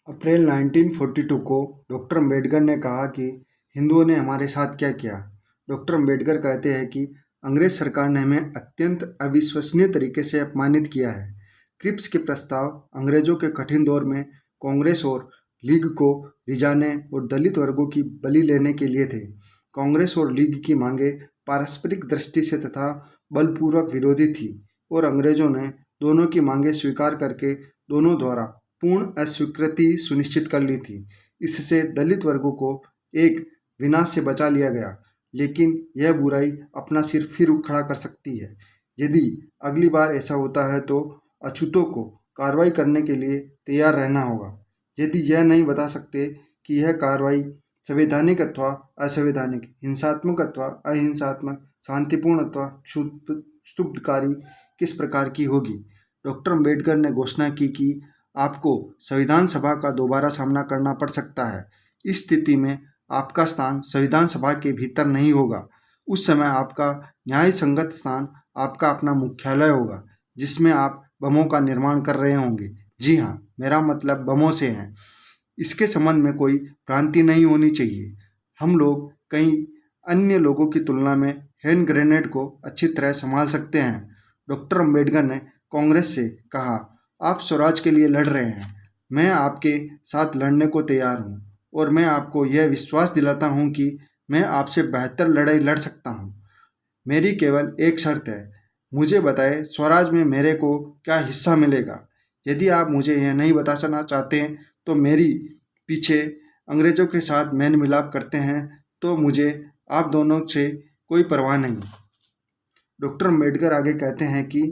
अप्रैल 1942 को डॉक्टर अम्बेडकर ने कहा कि हिंदुओं ने हमारे साथ क्या किया। डॉक्टर अम्बेडकर कहते हैं कि अंग्रेज सरकार ने हमें अत्यंत अविश्वसनीय तरीके से अपमानित किया है। क्रिप्स के प्रस्ताव अंग्रेजों के कठिन दौर में कांग्रेस और लीग को रिझाने और दलित वर्गों की बलि लेने के लिए थे। कांग्रेस और लीग की मांगे पारस्परिक दृष्टि से तथा बलपूर्वक विरोधी थी और अंग्रेजों ने दोनों की मांगे स्वीकार करके दोनों द्वारा पूर्ण अस्वीकृति सुनिश्चित कर ली थी। इससे दलित वर्गों को एक विनाश से बचा लिया गया, लेकिन यह बुराई अपना सिर फिर खड़ा कर सकती है। यदि अगली बार ऐसा होता है तो अछूतों को कार्रवाई करने के लिए तैयार रहना होगा। यदि यह नहीं बता सकते कि यह कार्रवाई संवैधानिक अथवा असंवैधानिक, हिंसात्मक अथवा अहिंसात्मक, शांतिपूर्ण अथवा क्षुब्धकारी किस प्रकार की होगी, डॉक्टर अम्बेडकर ने घोषणा की कि आपको संविधान सभा का दोबारा सामना करना पड़ सकता है। इस स्थिति में आपका स्थान संविधान सभा के भीतर नहीं होगा। उस समय आपका न्याय संगत स्थान आपका अपना मुख्यालय होगा, जिसमें आप बमों का निर्माण कर रहे होंगे। जी हाँ, मेरा मतलब बमों से है। इसके संबंध में कोई भ्रांति नहीं होनी चाहिए। हम लोग कई अन्य लोगों की तुलना में हैंड ग्रेनेड को अच्छी तरह संभाल सकते हैं। डॉक्टर अम्बेडकर ने कांग्रेस से कहा, आप स्वराज के लिए लड़ रहे हैं, मैं आपके साथ लड़ने को तैयार हूँ और मैं आपको यह विश्वास दिलाता हूँ कि मैं आपसे बेहतर लड़ाई लड़ सकता हूँ। मेरी केवल एक शर्त है, मुझे बताएं स्वराज में मेरे को क्या हिस्सा मिलेगा। यदि आप मुझे यह नहीं बताना चाहते हैं तो मेरी पीछे अंग्रेजों के साथ मेल मिलाप करते हैं तो मुझे आप दोनों से कोई परवाह नहीं। डॉक्टर अम्बेडकर आगे कहते हैं कि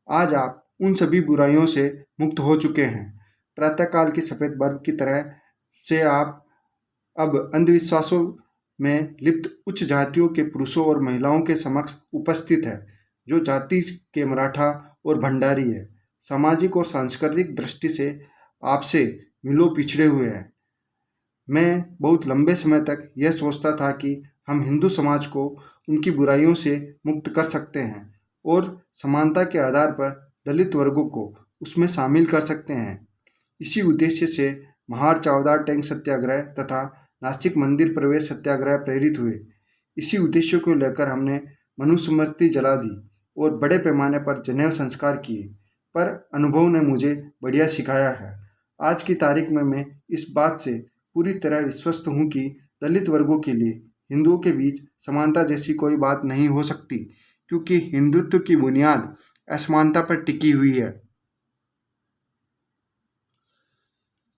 आज आप उन सभी बुराइयों से मुक्त हो चुके हैं। प्रातःकाल की सफ़ेद बर्फ की तरह से आप अब अंधविश्वासों में लिप्त उच्च जातियों के पुरुषों और महिलाओं के समक्ष उपस्थित है, जो जाति के मराठा और भंडारी है। सामाजिक और सांस्कृतिक दृष्टि से आपसे मिलो पिछड़े हुए हैं। मैं बहुत लंबे समय तक यह सोचता था कि हम हिंदू समाज को उनकी बुराइयों से मुक्त कर सकते हैं और समानता के आधार पर दलित वर्गों को उसमें शामिल कर सकते हैं। इसी उद्देश्य से महार चावदार टैंक सत्याग्रह तथा नासिक मंदिर प्रवेश सत्याग्रह प्रेरित हुए। इसी उद्देश्य को लेकर हमने मनुस्मृति जला दी और बड़े पैमाने पर जनेऊ संस्कार किए, पर अनुभव ने मुझे बढ़िया सिखाया है। आज की तारीख में मैं इस बात से पूरी तरह विश्वस्त हूँ कि दलित वर्गों के लिए हिंदुओं के बीच समानता जैसी कोई बात नहीं हो सकती, क्योंकि हिंदुत्व की बुनियाद असमानता पर टिकी हुई है।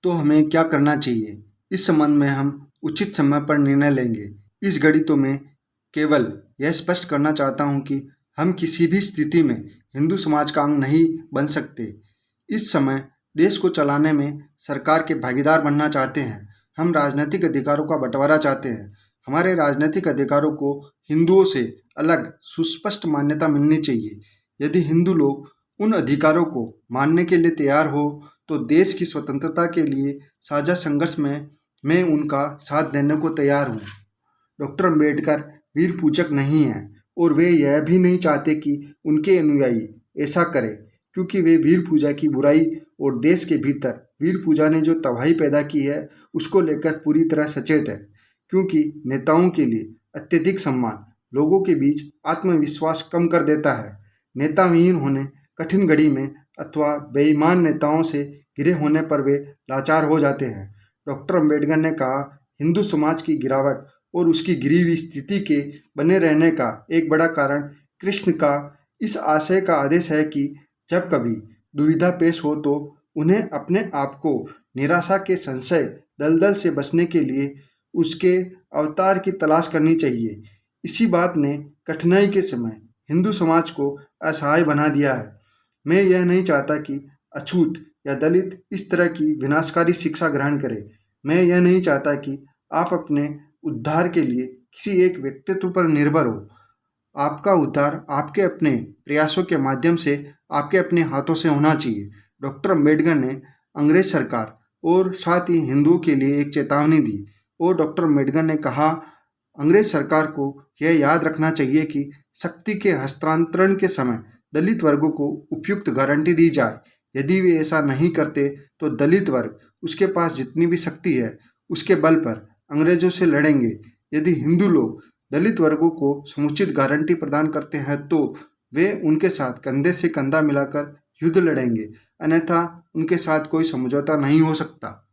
तो हमें क्या करना चाहिए, इस संबंध में हम उचित समय पर निर्णय लेंगे। इस घड़ी तो मैं केवल यह स्पष्ट करना चाहता हूँ कि हम किसी भी स्थिति में हिंदू समाज का अंग नहीं बन सकते। इस समय देश को चलाने में सरकार के भागीदार बनना चाहते हैं। हम राजनीतिक अधिकारों का बंटवारा चाहते हैं। हमारे राजनीतिक अधिकारों को हिंदुओं से अलग सुस्पष्ट मान्यता मिलनी चाहिए। यदि हिंदू लोग उन अधिकारों को मानने के लिए तैयार हो तो देश की स्वतंत्रता के लिए साझा संघर्ष में मैं उनका साथ देने को तैयार हूँ। डॉक्टर अम्बेडकर वीर पूजक नहीं हैं और वे यह भी नहीं चाहते कि उनके अनुयायी ऐसा करें, क्योंकि वे वीर पूजा की बुराई और देश के भीतर वीर पूजा ने जो तबाही पैदा की है उसको लेकर पूरी तरह सचेत है। क्योंकि नेताओं के लिए अत्यधिक सम्मान लोगों के बीच आत्मविश्वास कम कर देता है। नेताविहीन होने कठिन घड़ी में अथवा बेईमान नेताओं से घिरे होने पर वे लाचार हो जाते हैं। डॉक्टर अम्बेडकर ने कहा, हिंदू समाज की गिरावट और उसकी गिरी हुई स्थिति के बने रहने का एक बड़ा कारण कृष्ण का इस आशय का आदेश है कि जब कभी दुविधा पेश हो तो उन्हें अपने आप को निराशा के संशय दलदल से बचने के लिए उसके अवतार की तलाश करनी चाहिए। इसी बात ने कठिनाई के समय हिंदू समाज को असहाय बना दिया है। मैं यह नहीं चाहता कि अछूत या दलित इस तरह की विनाशकारी शिक्षा ग्रहण करें। मैं यह नहीं चाहता कि आप अपने उद्धार के लिए किसी एक व्यक्तित्व पर निर्भर हो। आपका उद्धार आपके अपने प्रयासों के माध्यम से आपके अपने हाथों से होना चाहिए। डॉक्टर अम्बेडकर ने अंग्रेज सरकार और साथ ही हिंदुओं के लिए एक चेतावनी दी और डॉक्टर अम्बेडकर ने कहा, अंग्रेज सरकार को यह याद रखना चाहिए कि शक्ति के हस्तांतरण के समय दलित वर्गों को उपयुक्त गारंटी दी जाए यदि वे ऐसा नहीं करते तो दलित वर्ग उसके पास जितनी भी शक्ति है उसके बल पर अंग्रेजों से लड़ेंगे। यदि हिंदू लोग दलित वर्गों को समुचित गारंटी प्रदान करते हैं तो वे उनके साथ कंधे से कंधा मिलाकर युद्ध लड़ेंगे, अन्यथा उनके साथ कोई समझौता नहीं हो सकता।